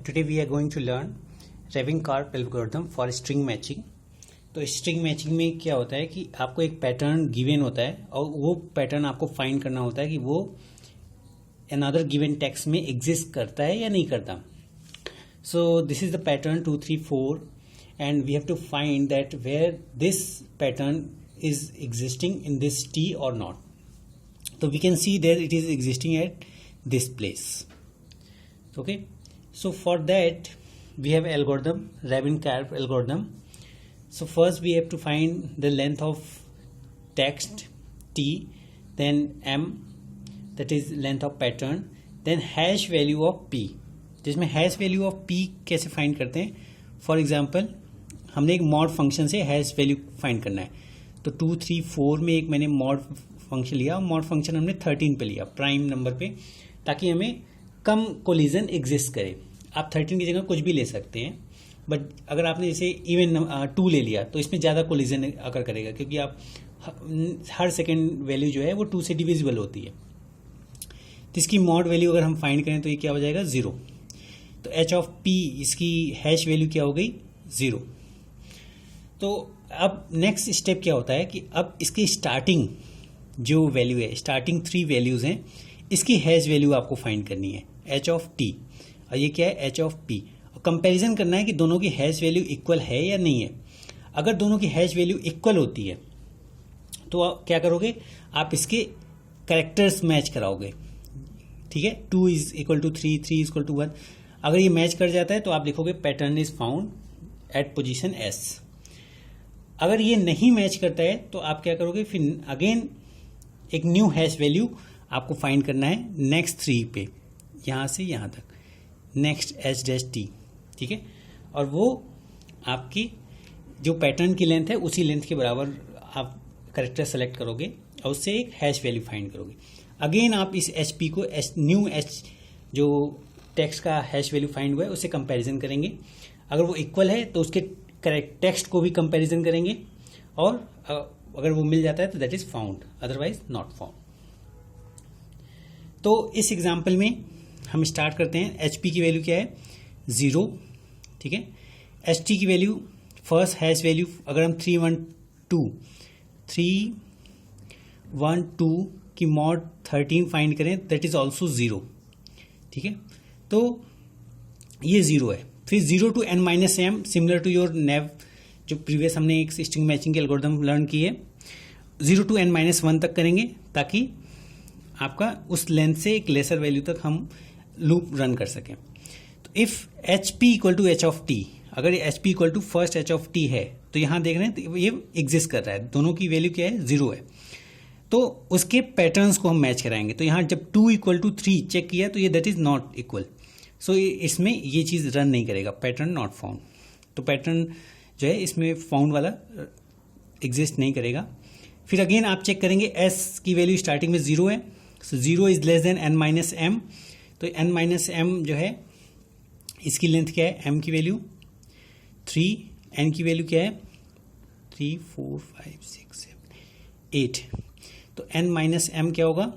Today we are going to learn Rabin-Karp algorithm for string matching. तो string matching में क्या होता है कि आपको एक पैटर्न गिवन होता है और वो पैटर्न आपको फाइंड करना होता है कि वो अनदर गिवन टेक्स्ट में एग्जिस्ट करता है या नहीं करता. So this is the pattern 2 3 4 and we have to find that where this pattern is existing in this T और नॉट. तो we can see that it is existing at this place. Okay, so for that we have algorithm, Rabin-Karp algorithm. So first we have to find the length of text t, then m, that is length of pattern, then hash value of p. जिसमें hash value of p कैसे find करते हैं. For example हमने एक mod function से hash value find करना है. तो 2 3 4 में एक मैंने mod फंक्शन लिया. मॉड फंक्शन हमने 13 पे लिया, प्राइम नंबर पे, ताकि हमें कम कोलिजन एग्जिस्ट करे. आप 13 की जगह कुछ भी ले सकते हैं, बट अगर आपने जैसे इवन 2 ले लिया तो इसमें ज़्यादा कोलिजन अकर करेगा, क्योंकि आप हर सेकेंड वैल्यू जो है वो 2 से डिविजिबल होती है. तो इसकी मॉड वैल्यू अगर हम फाइंड करें तो ये क्या हो जाएगा, 0. तो एच ऑफ पी, इसकी हैश वैल्यू क्या हो गई, 0. तो अब नेक्स्ट स्टेप क्या होता है कि अब इसकी स्टार्टिंग जो वैल्यू है, स्टार्टिंग 3 वैल्यूज हैं, इसकी हैश वैल्यू आपको फाइंड करनी है, एच ऑफ टी, और ये क्या है, एच ऑफ पी. और कंपैरिजन करना है कि दोनों की हैश वैल्यू इक्वल है या नहीं है. अगर दोनों की हैश वैल्यू इक्वल होती है तो आप क्या करोगे, आप इसके कैरेक्टर्स मैच कराओगे. ठीक है, 2 is equal to 3, 3 is equal to 1. अगर ये मैच कर जाता है तो आप लिखोगे pattern is found at position S. अगर ये नहीं मैच करता है तो आप क्या करोगे, फिर अगेन एक न्यू हैश वैल्यू आपको फाइंड करना है नेक्स्ट 3 पे, यहां से यहां तक, नेक्स्ट एच डैश टी. ठीक है, और वो आपकी जो पैटर्न की लेंथ है उसी लेंथ के बराबर आप करेक्टर सेलेक्ट करोगे और उससे एक हैश वैल्यू फाइंड करोगे. अगेन आप इस एच पी को न्यू एच जो टेक्स्ट का हैश वैल्यू फाइंड हुआ है उससे कंपैरिजन करेंगे. अगर वो इक्वल है तो उसके करेक्ट टेक्स्ट को भी कंपैरिजन करेंगे, और अगर वो मिल जाता है तो that is found, otherwise not found. तो इस एग्जाम्पल में हम स्टार्ट करते हैं. एच पी की वैल्यू क्या है, 0. ठीक है, एच टी की वैल्यू फर्स्ट हैश वैल्यू अगर हम 3 1 2 की मॉड 13 फाइंड करें, दैट इज ऑल्सो 0. ठीक है, तो ये 0 है. फिर 0 to n minus m, similar to your naive, जो प्रीवियस हमने एक स्ट्रिंग मैचिंग के एल्गोरिथम लर्न की है. 0 to n minus 1 तक करेंगे ताकि आपका उस लेंथ से एक लेसर वैल्यू तक हम लूप रन कर सकें. तो if H P equal to H of T, अगर H P equal to first H of T है तो यहां देख रहे हैं तो ये एग्जिस्ट कर रहा है, दोनों की वैल्यू क्या है, 0 है. तो उसके पैटर्न्स को हम मैच कराएंगे. तो यहां जब 2 इक्वल टू 3 चेक किया तो ये दैट इज नॉट इक्वल. सो इसमें ये चीज रन नहीं करेगा, पैटर्न नॉट फाउंड. तो पैटर्न जो है इसमें फाउंड वाला एग्जिस्ट नहीं करेगा. फिर अगेन आप चेक करेंगे, एस की वैल्यू स्टार्टिंग में 0 है, so 0 is less than n minus M. तो n माइनस एम जो है इसकी लेंथ क्या है, m की वैल्यू 3, n की वैल्यू क्या है, 3 4 5 6 7 8. तो n माइनस एम क्या होगा,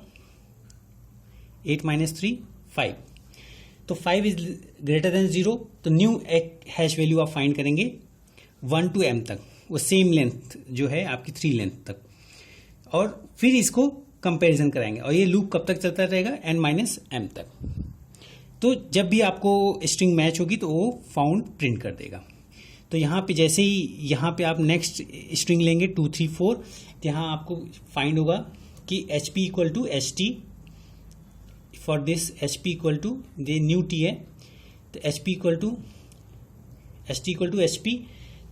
8 माइनस 3 5. तो 5 इज ग्रेटर देन 0. तो न्यू एक हैश वैल्यू आप फाइंड करेंगे 1 to m तक, वो सेम लेंथ जो है आपकी 3 लेंथ तक, और फिर इसको कंपैरिजन कराएंगे. और ये लूप कब तक चलता रहेगा, n माइनस एम तक. तो जब भी आपको स्ट्रिंग मैच होगी तो वो फाउंड प्रिंट कर देगा. तो यहाँ पे जैसे ही यहाँ पे आप नेक्स्ट स्ट्रिंग लेंगे 2 3 4, तो यहाँ आपको फाइंड होगा कि H P equal to H T. For this H P equal to, ये न्यू टी है, तो H P equal to H T equal to H P.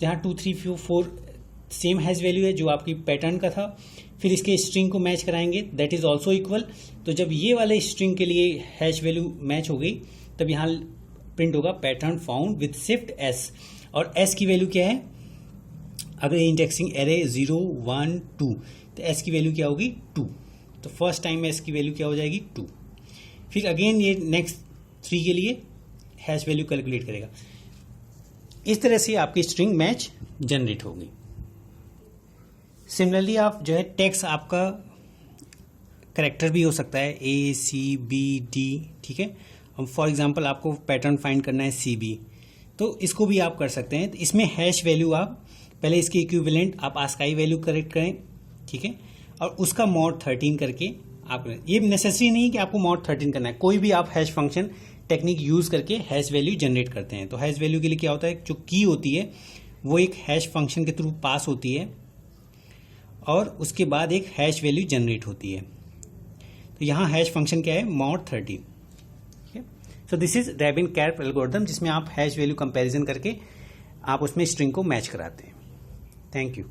जहाँ 2 3 4 सेम हैश वैल्यू है जो आपकी पैटर्न का था. फिर इसके स्ट्रिंग को मैच कराएंगे, दैट इज ऑल्सो इक्वल. तो जब ये वाले स्ट्रिंग के लिए हैश वैल्यू मैच हो गई तब यहाँ प्रिंट होगा pattern found with shift S. और एस की वैल्यू क्या है, अगर इंडेक्सिंग एरे 0 1 2, तो एस की वैल्यू क्या होगी, 2. तो फर्स्ट टाइम एस की वैल्यू क्या हो जाएगी, 2. फिर अगेन ये नेक्स्ट 3 के लिए हैश वैल्यू कैलकुलेट करेगा. इस तरह से आपकी स्ट्रिंग मैच जनरेट होगी. सिमिलरली आप जो है टेक्स्ट आपका करेक्टर भी हो सकता है, A C B D. ठीक है, फॉर एग्जांपल आपको पैटर्न फाइंड करना है CB, तो इसको भी आप कर सकते हैं। तो इसमें हैश वैल्यू आप पहले इसकी इक्विवेलेंट आप ASCII वैल्यू करेक्ट करें, ठीक है, और उसका mod 13 करके आप, ये नेसेसरी नहीं कि आपको mod 13 करना है, कोई भी आप हैश फंक्शन टेक्निक यूज करके हैश वैल्यू जनरेट करते हैं। तो हैश वैल्यू के लिए क्या होता है, जो की होती है वो एक हैश फंक्शन के थ्रू पास होती है और उसके बाद एक हैश वैल्यू जनरेट होती है। तो यहाँ हैश फंक्शन क्या है, mod 13। So this is Rabin-Karp algorithm, जिसमें आप हैश वैल्यू कंपैरिजन करके आप उसमें स्ट्रिंग को मैच कराते हैं। Thank you.